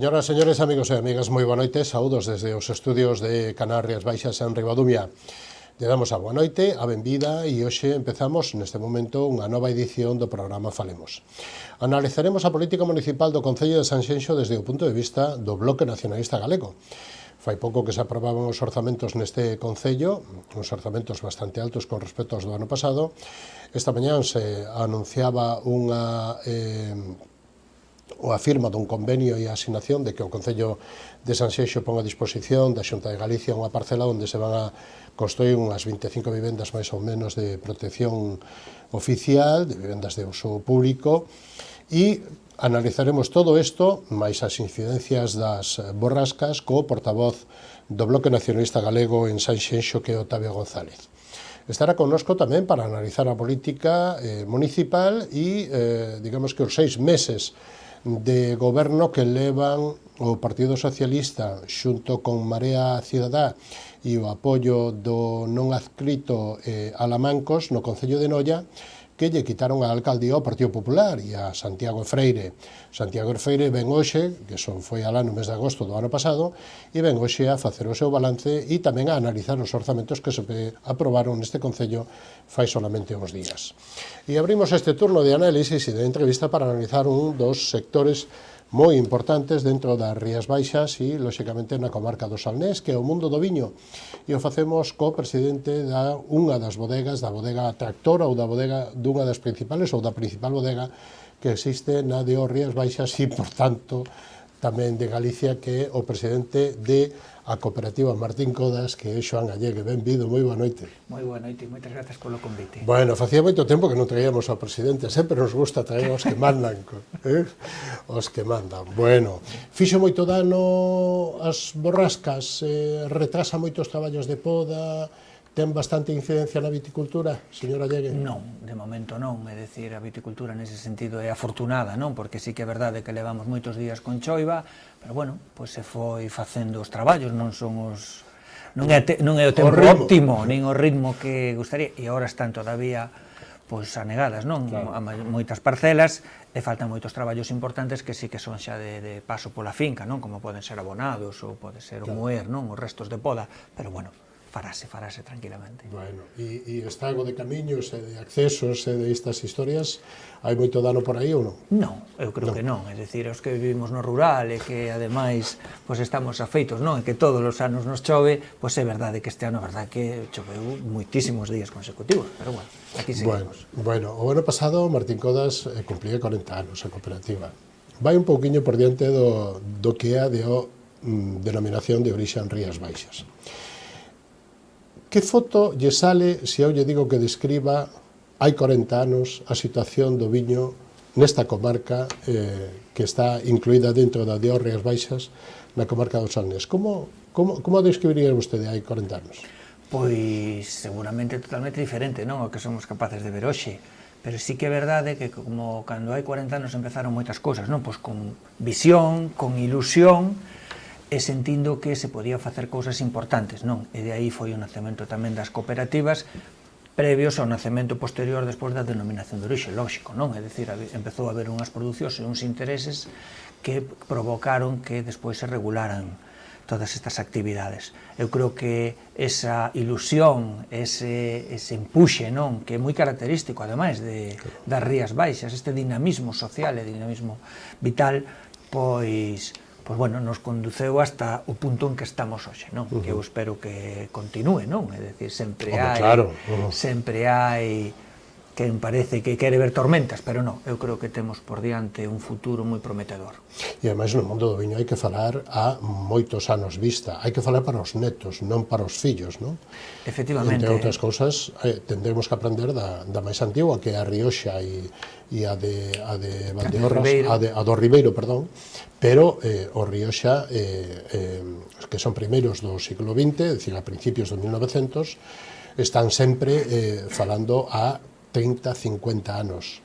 Señoras, señores, amigos e amigas, moi boa noite, saúdos desde os estudios de Canarias Baixas en Ribadumia. Lle damos a boa noite, a benvida e hoxe empezamos neste momento unha nova edición do programa Falemos. Analizaremos a política municipal do Concello de Sanxenxo desde o punto de vista do Bloque Nacionalista Galego. Fai pouco que se aprobaban os orzamentos neste Concello, uns orzamentos bastante altos con respecto aos do ano pasado. Esta mañán se anunciaba a firma dun convenio e a asignación de que o Concello de Sanxenxo pon a disposición da Xunta de Galicia unha parcela onde se van a construir unhas 25 vivendas máis ou menos de protección oficial, de vivendas de uso público, e analizaremos todo isto, máis as incidencias das borrascas, co portavoz do Bloque Nacionalista Galego en Sanxenxo, que é Octavio González. Estará connosco tamén para analizar a política municipal e, digamos que os 6 meses de goberno que levan o Partido Socialista xunto con Marea Cidadá e o apoio do non adscrito Alamancos no Concello de Noia, que lle quitaron a alcaldía ao Partido Popular e a Santiago Freire. Santiago Freire ven hoxe, que foi alá no mes de agosto do ano pasado, e ven hoxe a facer o seu balance e tamén a analizar os orzamentos que se aprobaron neste Concello fai solamente uns días. E abrimos este turno de análisis e de entrevista para analizar un dos sectores moi importantes dentro das Rías Baixas e, lóxicamente, na comarca do Salnés, que é o mundo do viño. E o facemos co presidente da unha das bodegas, da bodega Tractora, ou da bodega dunha das principales, ou da principal bodega que existe na de Rías Baixas e, por tanto, tamén de Galicia, que é o presidente de a cooperativa Martín Codas, que é Xoán Allegue. Benvido, moi boa noite. Moi boa noite, moitas grazas polo convite. Bueno, facía moito tempo que non traíamos ao presidente, sempre nos gusta traer os que mandan, os que mandan. Bueno, fixo moito dano as borrascas, retrasa moitos traballos de poda, ten bastante incidencia na viticultura, señora Allegue? Non, de momento non, é dicir, a viticultura nese sentido é afortunada, non? Porque sí que é verdade que levamos moitos días con choiva, pero bueno, pois se foi facendo os traballos, non son os... Non é o tempo óptimo, nin o ritmo que gustaría, e agora están todavía pois anegadas, non? Claro. A moitas parcelas, e faltan moitos traballos importantes que sí que son xa de paso pola finca, non? Como poden ser abonados, ou pode ser o moer, non? Os restos de poda, pero bueno, farase tranquilamente. Bueno, e estrago de camiños e de accesos e de estas historias, hai moito dano por aí ou non? Non, eu creo que non, é dicir, os que vivimos no rural e que ademais pois estamos afeitos, non, e que todos os anos nos chove, pois é verdade que este ano, verdade que choveu moitísimos días consecutivos, pero bueno, aquí seguimos. Bueno, o ano pasado Martín Codas cumplía 40 anos a cooperativa. Vai un pouquiño por diante do que é a denominación de orixe en Rías Baixas. Que foto lle sale se eu lle digo que describa hai 40 anos a situación do viño nesta comarca que está incluída dentro da de Rías Baixas na comarca do Salnés? Como a describiría vostede hai 40 anos? Pois seguramente totalmente diferente, non? O que somos capaces de ver hoxe. Pero sí que é verdade que como cando hai 40 anos empezaron moitas cousas, non? Pois con visión, con ilusión, e sentindo que se podía facer cousas importantes, non? E de aí foi o nacemento tamén das cooperativas previos ao nacemento posterior despois da denominación de orixe, lóxico, non? É dicir, empezou a haber unhas producións e uns intereses que provocaron que despois se regularan todas estas actividades. Eu creo que esa ilusión, ese empuxe, non? Que é moi característico, ademais, das Rías Baixas, este dinamismo social e dinamismo vital, pois bueno, nos conduceu hasta o punto en que estamos hoxe, non? Que eu espero que continúe, non? É dicir, sempre hai quen parece que quere ver tormentas, pero non, eu creo que temos por diante un futuro moi prometedor. E ademais no mundo do viño hai que falar a moitos anos vista, hai que falar para os netos, non para os fillos, non? Efectivamente. Entre outras cousas, tendremos que aprender da máis antigua, que é a Rioxa e a de Valdeorras, a do Ribeiro, perdón, pero o Rioxa, que son primeiros do siglo XX, é dicir, a principios do 1900, están sempre falando a 30, 50 anos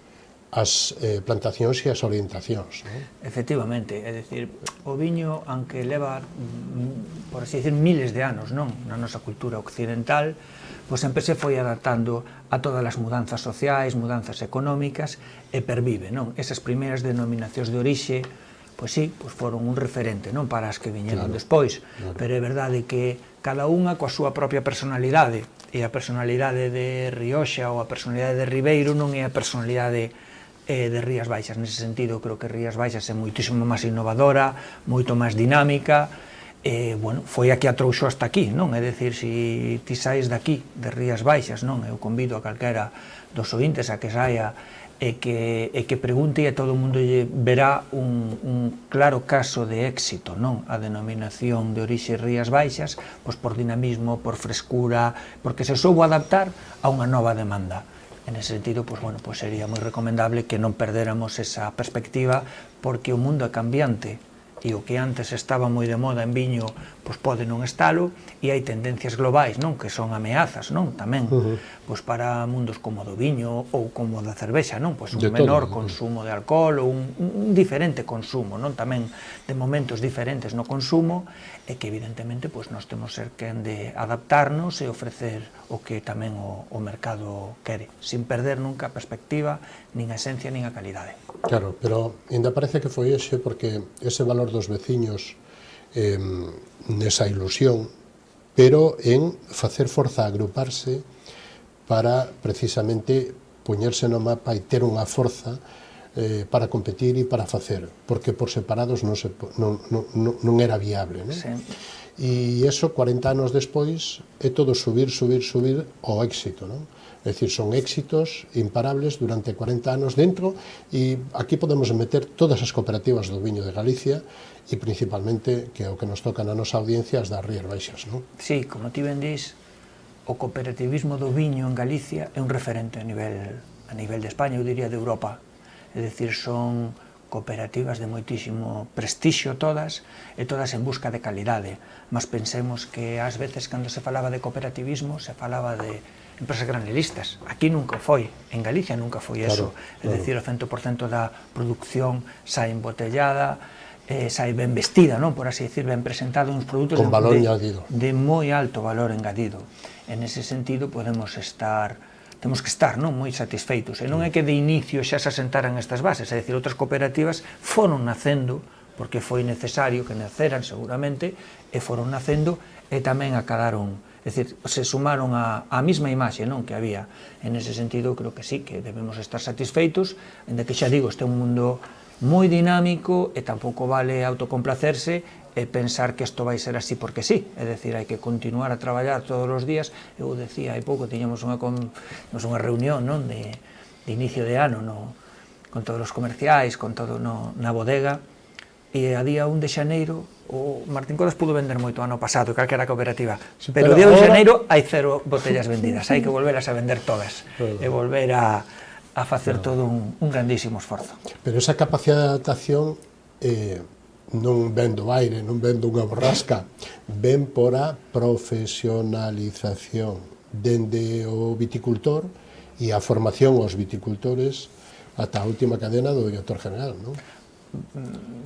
as plantacións e as orientacións, non? Efectivamente, é dicir, o viño, aunque leva, por así decir, miles de anos, non? Na nosa cultura occidental, pois sempre se foi adaptando a todas as mudanzas sociais, mudanzas económicas, e pervive, non? Esas primeiras denominacións de orixe, pois sí, pois foron un referente, non para as que viñeron despois, pero é verdade que cada unha coa súa propia personalidade, e a personalidade de Rioxa ou a personalidade de Ribeiro non é a personalidade de Rías Baixas. Nese sentido, creo que Rías Baixas é moitísimo máis innovadora, moito máis dinámica, bueno, foi a que a trouxo hasta aquí, non? É dicir, se ti saes daqui, de Rías Baixas, non? Eu convido a calquera dos ointes a que saia e que pregunte, e todo o mundo verá un claro caso de éxito, non? A denominación de orixe Rías Baixas, pois por dinamismo, por frescura, porque se soubo adaptar a unha nova demanda. En ese sentido, pois, bueno, pois sería moi recomendable que non perdéramos esa perspectiva, porque o mundo é cambiante, e o que antes estaba moi de moda en viño, pois pode non estalo, e hai tendencias globais, non, que son ameazas, non, tamén, pois para mundos como do viño ou como da cervexa, non, pois un menor consumo de alcohol ou un diferente consumo, non, tamén de momentos diferentes no consumo, e que evidentemente pois nós temos ser quen de adaptarnos e ofrecer o que tamén o mercado quere, sin perder nunca a perspectiva, nin a esencia, nin a calidade. Claro, pero ainda parece que foi ese, porque ese valor dos veciños nesa ilusión, pero en facer forza a agruparse para precisamente poñerse no mapa e ter unha forza para competir e para facer, porque por separados non era viable, non? Sí. E eso, 40 anos despois, é todo subir ao éxito, non? É dicir, son éxitos imparables durante 40 anos dentro, e aquí podemos meter todas as cooperativas do viño de Galicia, e principalmente, que é o que nos toca na nosa audiencia, as das Rías Baixas, non? Sí, como ti ben dís, o cooperativismo do viño en Galicia é un referente a nivel de España, eu diría de Europa. É dicir, son cooperativas de moitísimo prestixio todas, e todas en busca de calidade. Mas pensemos que ás veces, cando se falaba de cooperativismo, se falaba de empresas granelistas. Aquí nunca foi, en Galicia nunca foi eso. É dicir, o 100% da produción sai embotellada, sai ben vestida, non, por así decir, ben presentado, uns produtos con valor engadido, de moi alto valor engadido. En ese sentido, temos que estar, non, moi satisfeitos. E non é que de inicio xa se asentaran estas bases, é dicir, outras cooperativas foron nacendo, porque foi necesario que naceran seguramente, e foron nacendo e tamén acadaron, é dicir, se sumaron á mesma imaxe, non, que había. En ese sentido, creo que sí, que debemos estar satisfeitos, ainda que xa digo, este é un mundo moi dinámico e tampouco vale autocomplacerse e pensar que isto vai ser así porque sí, é dicir, hai que continuar a traballar todos os días. Eu decía, hai pouco tiñamos unha reunión, non, de inicio de ano con todos os comerciais, con todo na bodega, e a día 1 de xaneiro o Martín Codas pudo vender moito ano pasado, calquera cooperativa, pero o día 1 de xaneiro hai 0 botellas vendidas, hai que volveras a vender todas e volver a facer todo un grandísimo esforzo. Pero esa capacidade de adaptación non ven do aire, non ven dunha borrasca, ven por a profesionalización dende o viticultor e a formación aos viticultores ata a última cadena do director general, non?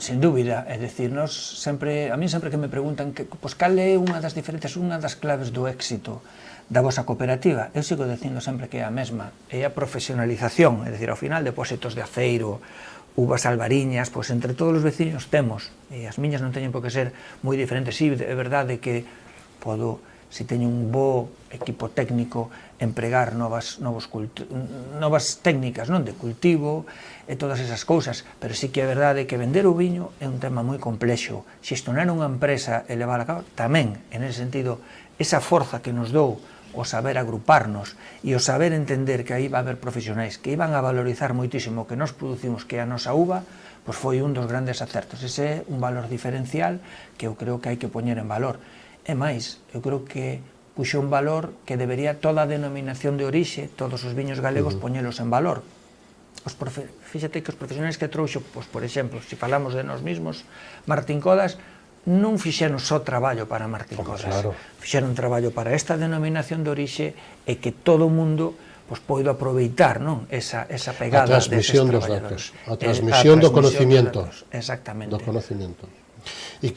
Sen dúbida, é dicir, a mí sempre que me preguntan pois cal é unha das diferentes, unha das claves do éxito da vosa cooperativa, eu sigo dicindo sempre que é a mesma, é a profesionalización, é dicir, ao final, depósitos de aceiro, uvas albariñas, pois entre todos os veciños temos, e as miñas non teñen por que ser moi diferentes. Sí, é verdade que podo, se teño un bo equipo técnico, empregar novas técnicas, non, de cultivo e todas esas cousas, pero sí que é verdade que vender o viño é un tema moi complexo. Xestionar unha empresa e levar a cabo tamén, en ese sentido, esa forza que nos dou o saber agruparnos e o saber entender que aí va a haber profesionais que iban a valorizar moitísimo o que nos producimos, que é a nosa uva, pois foi un dos grandes acertos. Ese é un valor diferencial que eu creo que hai que poñer en valor. E máis, eu creo que puxo un valor que debería toda a denominación de orixe, todos os viños galegos, poñelos en valor. Fíxate que os profesionais que trouxo, pois, por exemplo, se falamos de nós mesmos, Martín Codas, non fixeron só traballo para Martín Codas, fixeron traballo para esta denominación de orixe e que todo o mundo poido aproveitar, non, esa pegada a transmisión dos datos, a transmisión do conocimiento. Exactamente. Do conocimiento. E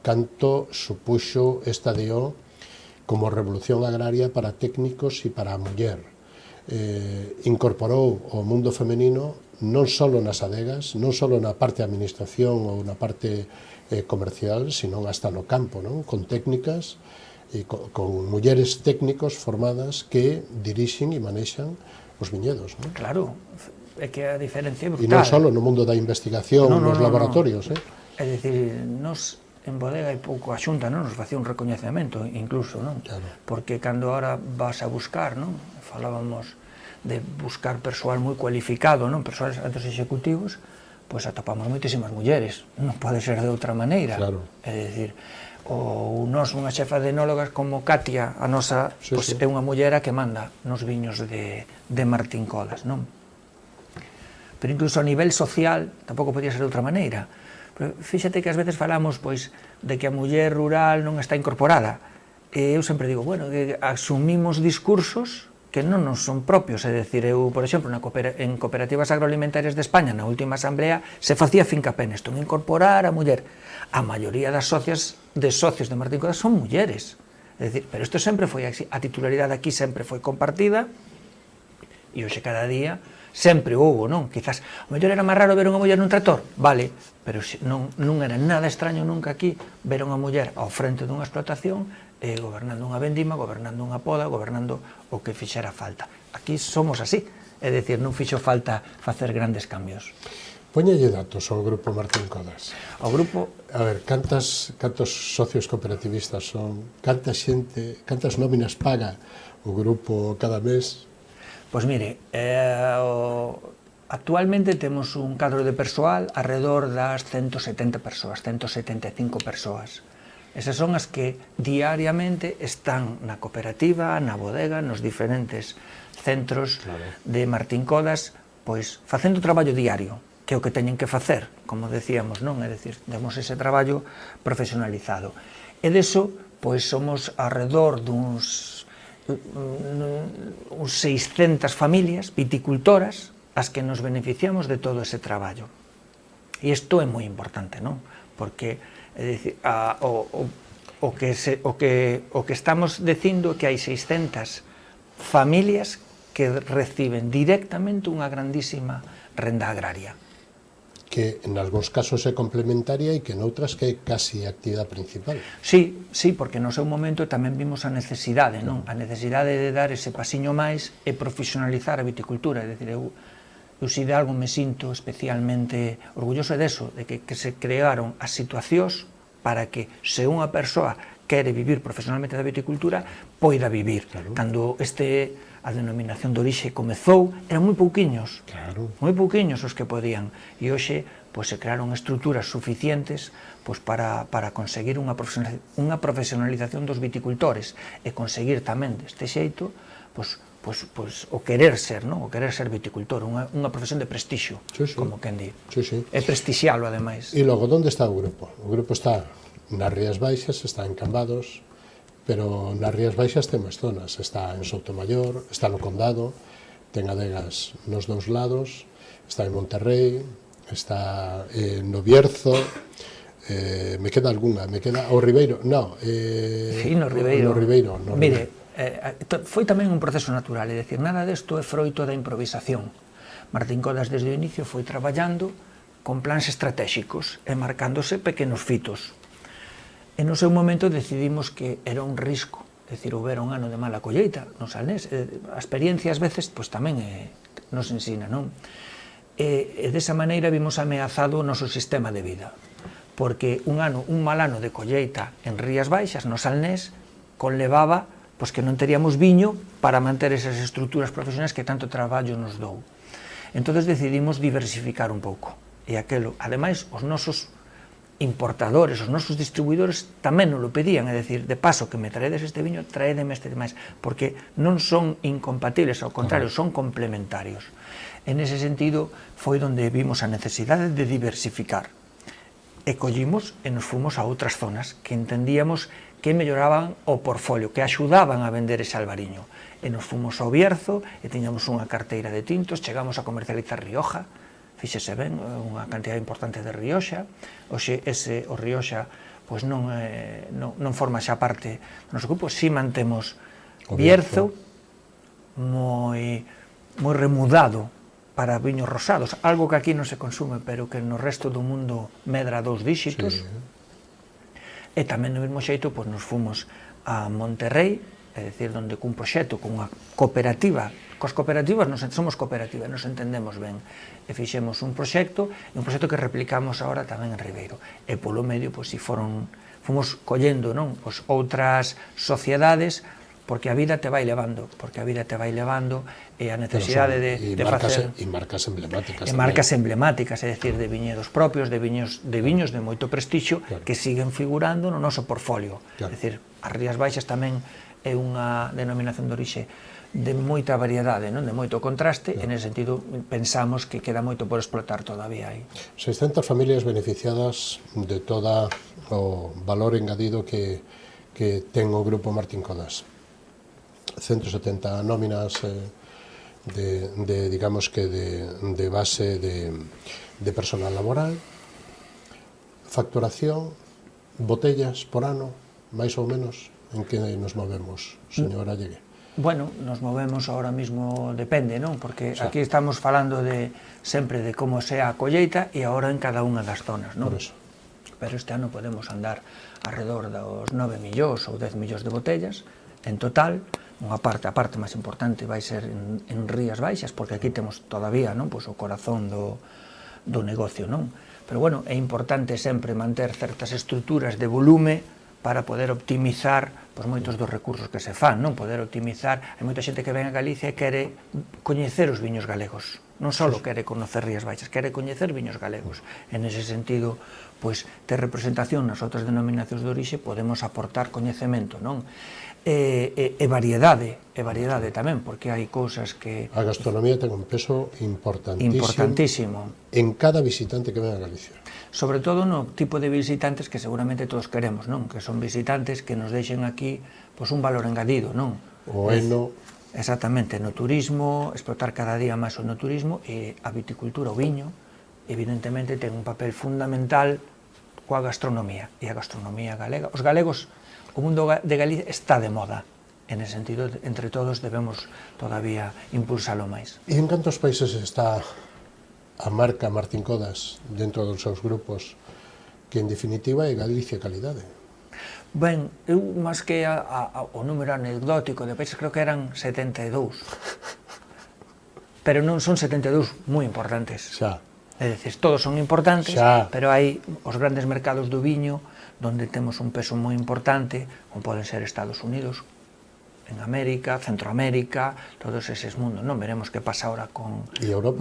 canto supuxo esta DO como revolución agraria para técnicos e para a muller. Incorporou o mundo femenino non só nas adegas, non só na parte de administración ou na parte comercial, sino hasta no campo, non? Con técnicas e con mulleres técnicos formadas que dirixen e manexan os viñedos, non? Claro, é que a diferencia é brutal. E non só no mundo da investigación, nos laboratorios, É dicir, nos en bodega hai pouco a Xunta non nos facía un recoñecemento incluso, non? Claro. Porque cando ahora vas a buscar, non? Falábamos de buscar persoal moi cualificado, non? Persoales altos executivos, pois atopamos moitísimas mulleres, non pode ser de outra maneira. Claro. É dicir, ou nós unha xefa de enólogas como Katia, a nosa, pois é unha mullera que manda nos viños de Martín Codas, non? Pero incluso a nivel social tampouco podía ser de outra maneira. Pero fíxate que ás veces falamos pois de que a muller rural non está incorporada. E eu sempre digo, bueno, que asumimos discursos que non nos son propios, é dicir, eu, por exemplo, en Cooperativas Agroalimentarias de España, na última asamblea, se facía fincapé nesto, en incorporar a muller. A maioría das socios de Martín Codas son mulleres. É dicir, pero isto sempre foi así, a titularidade aquí sempre foi compartida, e hoxe cada día sempre houbo, non? Quizás, o mellor era máis raro ver unha muller nun tractor, vale, pero non era nada extraño nunca aquí ver unha muller ao frente dunha explotación gobernando unha vendima, gobernando unha poda, gobernando o que fixera falta. Aquí somos así, é dicir, non fixo falta facer grandes cambios. Póñelle datos ao grupo Martín Codas. O grupo... A ver, cantos socios cooperativistas son? Canta xente, cantas nóminas paga o grupo cada mes? Pois mire, actualmente temos un cadro de persoal alrededor das 170 persoas, 175 persoas. Esas son as que diariamente están na cooperativa, na bodega, nos diferentes centros de Martín Codas, pois facendo traballo diario, que é o que teñen que facer, como decíamos, non? É dicir, temos ese traballo profesionalizado. E deso, pois somos alrededor duns 600 familias viticultoras as que nos beneficiamos de todo ese traballo. E isto é moi importante, non? Porque é dicir, o que estamos dicindo é que hai 600 familias que reciben directamente unha grandísima renda agraria. Que en algúns casos é complementaria e que noutras que é casi a actividade principal. Sí, porque no seu momento tamén vimos a necesidade, non? A necesidade de dar ese pasiño máis e profesionalizar a viticultura, é dicir, eu si de algo me sinto especialmente orgulloso deso, de que se crearon as situacións para que se unha persoa quere vivir profesionalmente da viticultura, poida vivir. Cando a denominación de orixe comezou, eran moi pouquiños, moi pouquiños os que podían, e hoxe se crearon estruturas suficientes para conseguir unha profesionalización dos viticultores e conseguir tamén deste xeito o querer ser, non? O querer ser viticultor, unha profesión de prestixio, como quen di. É prestixialo, ademais. E logo, onde está o grupo? O grupo está nas Rías Baixas, está en Cambados, pero nas Rías Baixas ten máis zonas. Está en Soutomaior, está no Condado, ten adegas nos dous lados, está en Monterrey, está no Bierzo, me queda algunha, me queda o Ribeiro, no, sí, no Ribeiro. Mire, foi tamén un proceso natural, é dicir, nada desto é froito da improvisación. Martín Codas desde o inicio foi traballando con plans estratégicos e marcándose pequenos fitos. E no seu momento decidimos que era un risco, é dicir, houbera un ano de mala colleita no Salnés, a experiencia ás veces tamén nos ensina, non? E desa maneira vimos ameazado o noso sistema de vida, porque un mal ano de colleita en Rías Baixas, no Salnés, conlevaba que non teríamos viño para manter esas estruturas profesionais que tanto traballo nos dou. Entón decidimos diversificar un pouco. E aquelo, ademais, os nosos importadores, os nosos distribuidores tamén nos lo pedían, é dicir, de paso que me traedes este viño, traédeme este demais, porque non son incompatibles, ao contrario, son complementarios. En ese sentido, foi onde vimos a necesidade de diversificar. E collimos e nos fomos a outras zonas que entendíamos que melloraban o portfolio, que axudaban a vender ese albariño. E nos fomos ao Bierzo e tiñamos unha carteira de tintos, chegamos a comercializar Rioja, fíxese ben, unha cantidad importante de Rioxa. Oxe, o Rioxa non forma xa parte do noso grupo, si mantemos Bierzo moi remudado para viños rosados, algo que aquí non se consume, pero que no resto do mundo medra 2 díxitos. E tamén do mesmo xeito, pois nos fomos a Monterrey, é dicir, onde cun proxecto, con unha cooperativa, cos cooperativas somos cooperativa, nos entendemos ben, e fixemos un proxecto que replicamos agora tamén en Ribeiro. E polo medio, pois, fomos collendo, non, pois, outras sociedades, porque a vida te vai levando, e a necesidade de facer... E marcas emblemáticas. E marcas emblemáticas, é dicir, de viñedos propios, de viños de moito prestixio, que siguen figurando no noso portfolio. É dicir, as Rías Baixas tamén é unha denominación de orixe de moita variedade, non, de moito contraste, e nese sentido pensamos que queda moito por explotar todavía aí. 600 familias beneficiadas de todo o valor engadido que ten o Grupo Martín Codas. 170 nóminas digamos que de base de personal laboral, facturación, botellas por ano, máis ou menos, en que nos movemos, señora Llegue? Bueno, nos movemos ahora mismo, depende, non? Porque aquí estamos falando sempre de como sea a colleita e agora en cada unha das zonas, non? Por eso. Pero este ano podemos andar alrededor dos 9 millóns ou 10 millóns de botellas, en total. A parte máis importante vai ser en Rías Baixas, porque aquí temos todavía, non, pois, o corazón do negocio, non? Pero, bueno, é importante sempre manter certas estruturas de volume para poder optimizar, pois, moitos dos recursos que se fan, non? Poder optimizar, hai moita xente que ven a Galicia e quere coñecer os viños galegos, non só quere conocer Rías Baixas, quere coñecer viños galegos. En ese sentido, pois, ter representación nas outras denominacións de orixe, podemos aportar coñecemento, non? E variedade tamén, porque hai cousas que... A gastronomía ten un peso importantísimo en cada visitante que ven a Galicia. Sobre todo no tipo de visitantes que seguramente todos queremos, non? Que son visitantes que nos deixen aquí, pois, un valor engadido, non? O eno... Exactamente, no turismo, explotar cada día máis o no turismo, e a viticultura, o viño, evidentemente ten un papel fundamental coa gastronomía, e a gastronomía galega. Os galegos, o mundo de Galicia está de moda, en ese sentido, entre todos debemos todavía impulsalo máis. E en cantos países está a marca Martín Codas dentro dos seus grupos, que en definitiva é Galicia calidade? Ben, eu, máis que o número anecdótico de países, creo que eran 72. Pero non son 72 moi importantes. Xa. É dicir, todos son importantes, xa, pero hai os grandes mercados do viño, donde temos un peso moi importante, como poden ser Estados Unidos, en América, Centroamérica, todos eses mundos, non? Veremos que pasa ahora con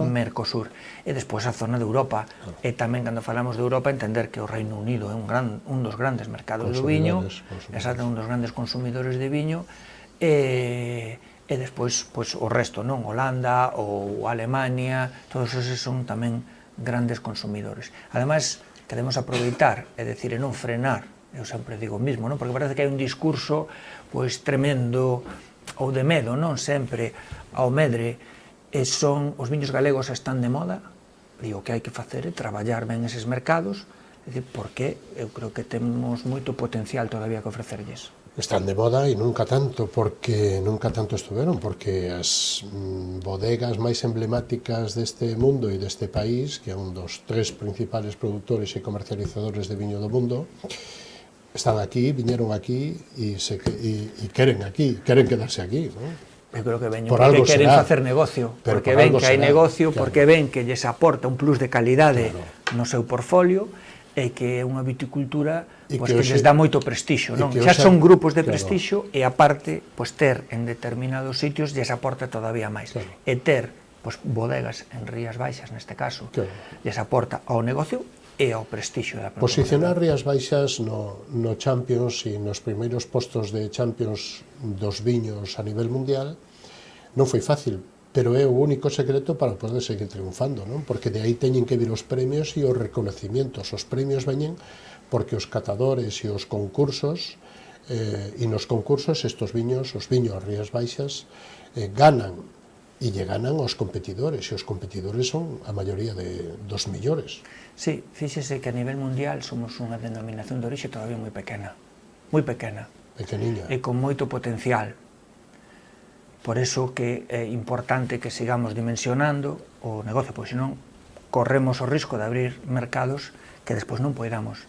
Mercosur. E despois a zona de Europa. E tamén, cando falamos de Europa, entender que o Reino Unido é un dos grandes mercados do viño, un dos grandes consumidores de viño, e despois, pois, o resto, non? Holanda ou Alemania, todos eses son tamén grandes consumidores. Ademais, queremos aproveitar, é dicir, e non frenar, eu sempre digo o mismo, non? Porque parece que hai un discurso, pois, tremendo, ou de medo, non? Sempre ao medre, e son, os viños galegos están de moda, e o que hai que facer é traballar ben eses mercados, é dicir, porque eu creo que temos moito potencial todavía que ofrecerlles. Están de moda e nunca tanto estuveron, porque as bodegas máis emblemáticas deste mundo e deste país, que é un dos 3 principales produtores e comercializadores de viño do mundo, están aquí, viñeron aquí e queren quedarse aquí, non? Eu creo que veñen porque queren facer negocio, porque ven que hai negocio, porque ven que lles aporta un plus de calidade no seu portfolio, e que é unha viticultura que lles dá moito prestixio, non? Xa son grupos de prestixio, e aparte, ter en determinados sitios lles aporta todavía máis. E ter bodegas en Rías Baixas, neste caso, lles aporta ao negocio e ao prestixio da propia. Posicionar Rías Baixas no Champions e nos primeiros postos de Champions dos viños a nivel mundial non foi fácil, pero é o único secreto para poder seguir triunfando, non? Porque de aí teñen que vir os premios e os reconocimientos. Os premios veñen porque os catadores e os concursos, e nos concursos estos viños, os viños Rías Baixas, ganan, e lle ganan aos competidores, e os competidores son a maioría dos millores. Sí, fíxese que a nivel mundial somos unha denominación de orixe todavía moi pequena, pequeniña, e con moito potencial. Por eso que é importante que sigamos dimensionando o negocio, pois senón corremos o risco de abrir mercados que despois non poidamos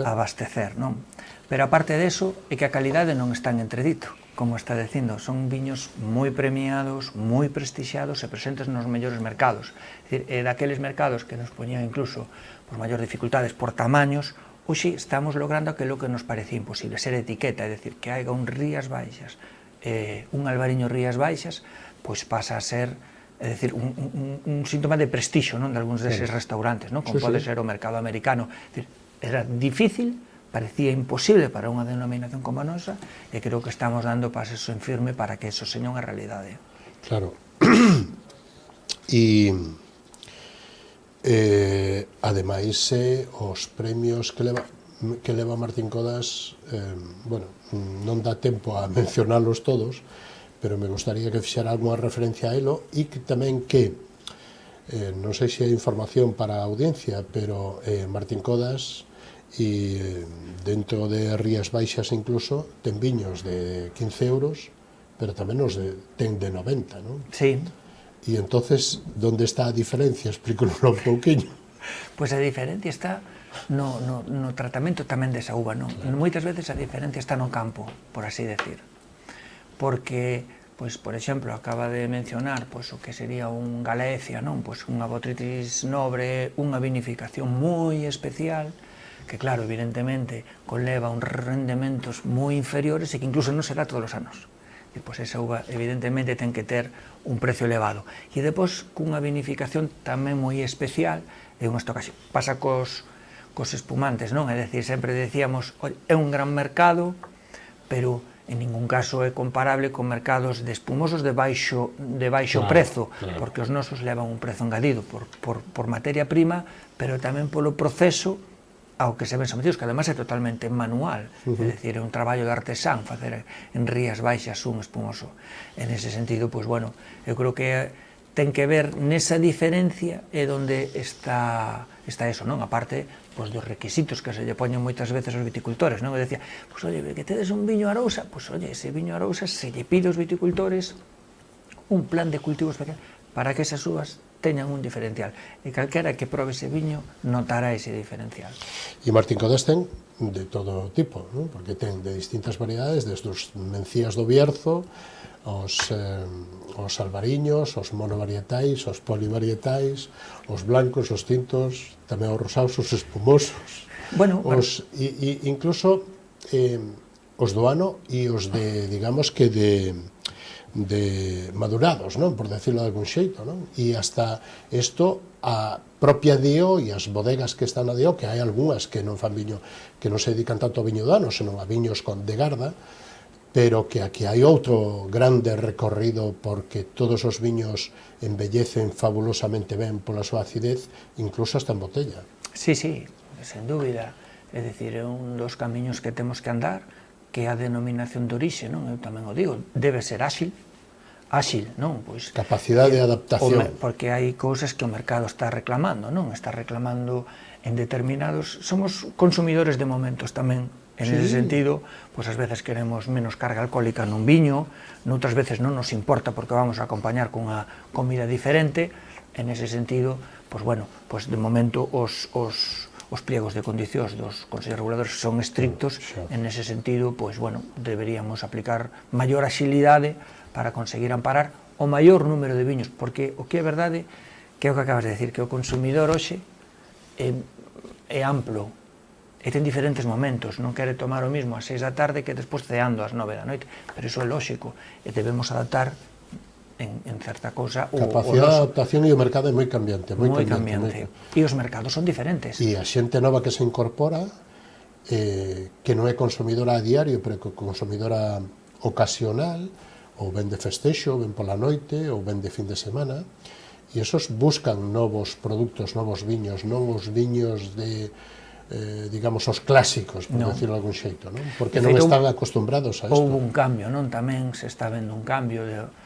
abastecer, non? Pero aparte deso, é que a calidade non está en entredito, como está dicindo, son viños moi premiados, moi prestixiados e presentes nos mellores mercados. É dicir, daqueles mercados que nos poñían incluso por maiores dificultades por tamaños, hoxe estamos logrando aquilo que nos parecía imposible, ser etiqueta, é dicir, que haiga un Rías Baixas, un Albariño Rías Baixas, pois pasa a ser, é dicir, un síntoma de prestixio, non, de algúns deses restaurantes, non, como pode ser o mercado americano. É dicir, era difícil, parecía imposible para unha denominación como a nosa, e creo que estamos dando pasos en firme para que eso seña unha realidade. Claro. E ademais os premios que leva Martín Codas, bueno, non dá tempo a mencionalos todos, pero me gustaría que fixera algunha referencia a elo, e que tamén que, non sei se hai información para a audiencia, pero Martín Codas, e dentro de Rías Baixas incluso, ten viños de 15 euros, pero tamén os ten de 90, non? Sí. E entonces, onde está a diferencia? Explícanos un pouquinho. Pois a diferencia está no tratamento tamén desa uva, non? Moitas veces a diferencia está no campo, por así decir. Porque, pois, por exemplo, acaba de mencionar pois, o que sería un Galicia, non? Pois unha Botrytis nobre, unha vinificación moi especial, que claro, evidentemente, conleva uns rendementos moi inferiores e que incluso non será todos os anos. E, pois, esa uva, evidentemente, ten que ter un precio elevado. E depois, cunha vinificación tamén moi especial, é unha estocaxe. Pasa cos espumantes, non? É dicir, sempre decíamos, é un gran mercado, pero en ningún caso é comparable con mercados de espumosos de baixo prezo, porque os nosos levan un prezo engadido por materia prima, pero tamén polo proceso ao que se ven sometidos, que además é totalmente manual, é dicir, é un traballo de artesán facer en Rías Baixas un espumoso. En ese sentido, pois, bueno, eu creo que ten que ver nesa diferencia é onde está eso, non? A parte, pois, dos requisitos que se lle poñen moitas veces aos viticultores, non? Eu decía, pois, oye, que tedes un viño Arousa, pois, oye, ese viño Arousa se lle pide aos viticultores un plan de cultivo especial para que esas uvas teñan un diferencial, e calquera que probe ese viño notará ese diferencial. E Martín Codas ten de todo tipo, non? Porque ten de distintas variedades, desde os mencías do Bierzo, os albariños, os monovarietais, os polivarietais, os blancos, os tintos, tamén os rosados, os espumosos, bueno, incluso os do ano e os de, digamos que de madurados, non? Por decirlo de algún xeito, non? E hasta isto a propia DIO e as bodegas que están na DIO, que hai algunhas que non fan viño, que non se dedican tanto ao viño do ano, senón a viños de garda, pero que aquí hai outro grande recorrido porque todos os viños embellecen fabulosamente ben pola súa acidez, incluso hasta en botella. Sí, sí, sen dúbida. É dicir, é un dos camiños que temos que andar, que é a denominación de orixe, non? Eu tamén o digo, debe ser áxil, non? Pois, capacidade de adaptación. Porque hai cousas que o mercado está reclamando, non? Está reclamando en determinados... Somos consumidores de momentos tamén. En ese sentido, pois ás veces queremos menos carga alcohólica nun viño, noutras veces non nos importa porque vamos a acompañar cunha comida diferente. En ese sentido, pois bueno, pois de momento os pliegos de condicións dos consellos reguladores son estrictos. En ese sentido, pois bueno, deberíamos aplicar maior axilidade para conseguir amparar o maior número de viños, porque o que é verdade, que é o que acabas de decir, que o consumidor hoxe é amplo, e ten diferentes momentos, non quere tomar o mismo ás 6 da tarde que despois ceando ás 9 da noite, pero iso é lóxico, e debemos adaptar en certa cousa capacidade de adaptación, e o mercado é moi cambiante, moi cambiante. E os mercados son diferentes. E a xente nova que se incorpora, que non é consumidora a diario, pero que é consumidora ocasional, ou ven de festexo, ou ven pola noite, ou ven de fin de semana, e esos buscan novos produtos, novos viños, novos viños de digamos, os clásicos, por decirlo de algún xeito, non? Porque non están acostumbrados a isto. Houve un cambio, non? Tamén se está vendo un cambio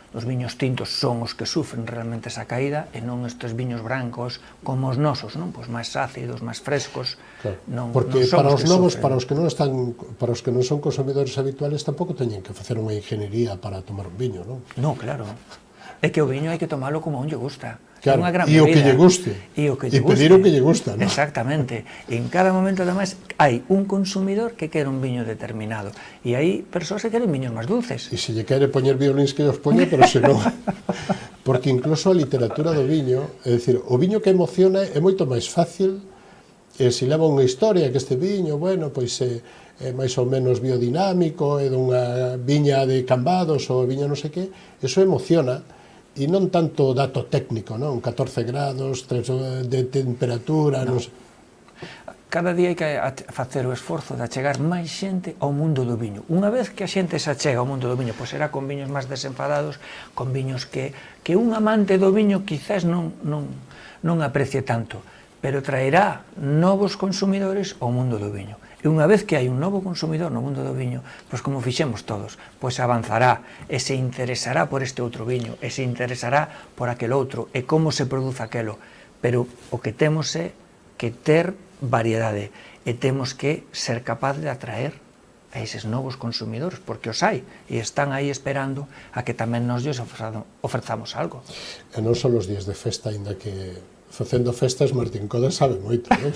os viños tintos son os que sufren realmente esa caída e non estes viños brancos como os nosos, non? Pois máis ácidos, máis frescos. Claro, porque para os novos, para os que non son consumidores habituales, tampouco teñen que facer unha ingeniería para tomar un viño, non? Non, claro. É que o viño hai que tomalo como a un lle gusta. Claro, e o que lle guste. E pedir o que lle gusta, non? Exactamente. En cada momento, además, hai un consumidor que quere un viño determinado. E hai persoas que queren viños máis dulces. E se lle quere poñer violins que os poña, pero se non. Porque incluso a literatura do viño, é dicir, o viño que emociona é moito máis fácil, se leva unha historia que este viño, bueno, pois é máis ou menos biodinámico, é dunha viña de Cambados ou viña non sei que, eso emociona. E non tanto dato técnico, non? 14 grados, 3 de temperatura, non sei. Cada día hai que facer o esforzo de achegar máis xente ao mundo do viño. Unha vez que a xente se achega ao mundo do viño, pois será con viños máis desenfadados, con viños que un amante do viño quizás non aprecie tanto, pero traerá novos consumidores ao mundo do viño. E unha vez que hai un novo consumidor no mundo do viño, pois como fixemos todos, pois avanzará e se interesará por este outro viño, e se interesará por aquel outro, e como se produce aquelo. Pero o que temos é que ter variedade, e temos que ser capaz de atraer a eses novos consumidores, porque os hai, e están aí esperando a que tamén nos ofrezamos algo. E non son os días de festa, ainda que facendo festas Martín Codas sabe moito, non?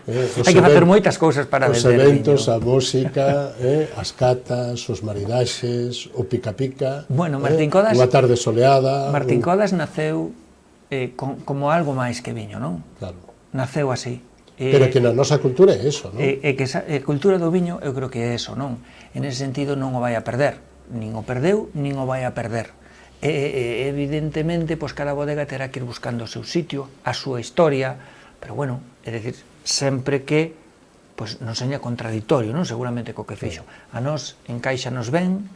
Hai que facer moitas cousas para vender viño. Os eventos, a música, as catas, os maridaxes, o pica-pica, unha tarde soleada... Martín Codas naceu como algo máis que viño, non? Claro. Naceu así. Pero que na nosa cultura é eso, non? É que a cultura do viño eu creo que é eso, non? En ese sentido non o vai a perder. Nin o perdeu, nin o vai a perder. Evidentemente, pois cada bodega terá que ir buscando o seu sitio, a súa historia, pero bueno, é dicir, sempre que pois non seña contradictorio, non? Seguramente co que fixo. A nós encaixanos ben,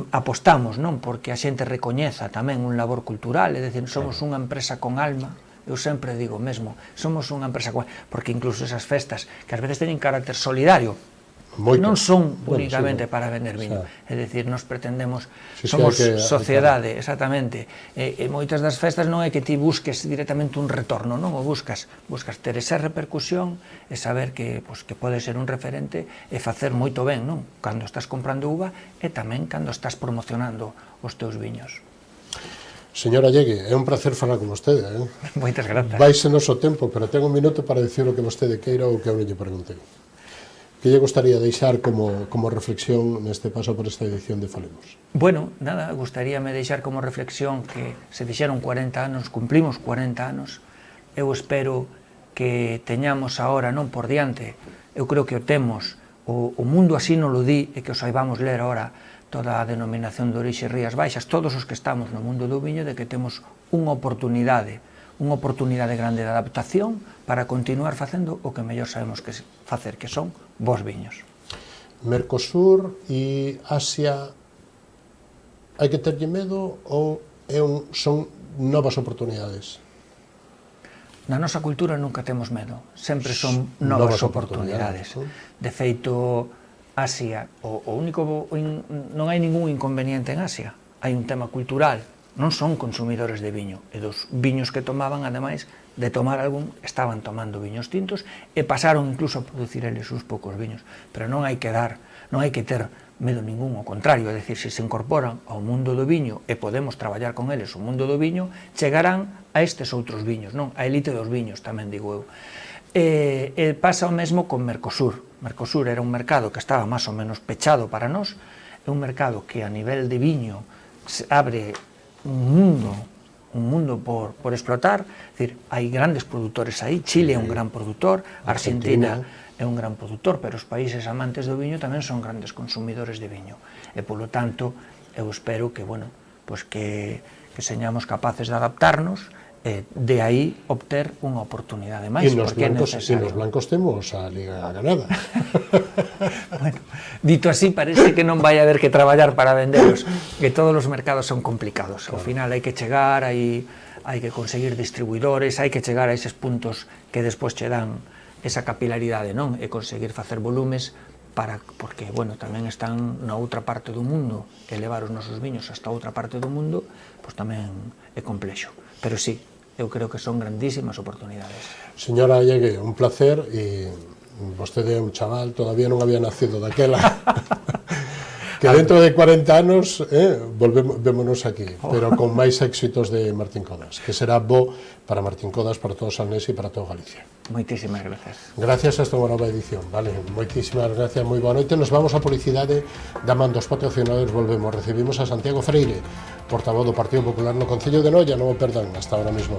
apostamos, non? Porque a xente recoñeza tamén un labor cultural, é dicir, somos unha empresa con alma. Eu sempre digo mesmo, somos unha empresa con alma, porque incluso esas festas que ás veces teñen carácter solidario, non son únicamente para vender viño, é dicir, nos pretendemos, somos sociedade, exactamente, e moitas das festas non é que ti busques directamente un retorno, non o buscas ter esa repercusión e saber que pode ser un referente e facer moito ben, non? Cando estás comprando uva e tamén cando estás promocionando os teus viños. Señora Llegue, é un placer falar con vostede, eh? Moitas grazas. Vaise noso tempo, pero ten un minuto para dicir o que vostede queira ou que eu lle preguntei. Que lle gustaría deixar como reflexión neste paso por esta edición de Falemos? Bueno, nada, gustaríame deixar como reflexión que se fixeron 40 anos, cumplimos 40 anos, eu espero que teñamos agora non por diante, eu creo que o temos, o mundo así non lo di, e que o saibamos ler agora toda a denominación de orixe Rías Baixas, todos os que estamos no mundo do viño, de que temos unha oportunidade grande de adaptación para continuar facendo o que mellor sabemos que facer, que son bons viños. Mercosur e Asia, hai que terlle medo ou son novas oportunidades? Na nosa cultura nunca temos medo, sempre son novas oportunidades. De feito, Asia, non hai ningún inconveniente en Asia, hai un tema cultural, non son consumidores de viño, e dos viños que tomaban, ademais de tomar algún, estaban tomando viños tintos e pasaron incluso a producir eles uns poucos viños, pero non hai que ter medo ningún, ao contrario, é dicir, se se incorporan ao mundo do viño e podemos traballar con eles o mundo do viño, chegarán a estes outros viños, non? A elite dos viños, tamén digo eu. E pasa o mesmo con Mercosur. Mercosur era un mercado que estaba máis ou menos pechado para nós, é un mercado que a nivel de viño se abre un mundo por explotar, é dicir, hai grandes produtores aí, Chile é un gran produtor, Argentina é un gran produtor, pero os países amantes do viño tamén son grandes consumidores de viño, e polo tanto eu espero que, bueno, pois que señamos capaces de adaptarnos e de aí obter unha oportunidade máis, porque é necesario. E nos blancos temos a Liga ganada. Bueno, dito así, parece que non vai haber que traballar para venderos, que todos os mercados son complicados. Ao final hai que chegar, hai que conseguir distribuidores, hai que chegar a eses puntos que despois che dan esa capilaridade, non? E conseguir facer volumes porque, bueno, tamén están na outra parte do mundo, e levar os nosos viños hasta outra parte do mundo, pois tamén é complexo. Pero sí, eu creo que son grandísimas oportunidades. Señora Allegue, un placer, e vostede é un chaval, todavía non había nacido daquela, que dentro de 40 anos vémonos aquí, pero con máis éxitos de Martín Codas, que será bo para Martín Codas, para todo Salnés e para todo Galicia. Moitísimas gracias. Gracias, hasta unha nova edición. Vale, moitísimas gracias, moi boa noite. Nos vamos a publicidade da man dos patrocinadores, volvemos. Recibimos a Santiago Freire, portavoz do Partido Popular no Concello de Noia, non o perdan, hasta ahora mismo.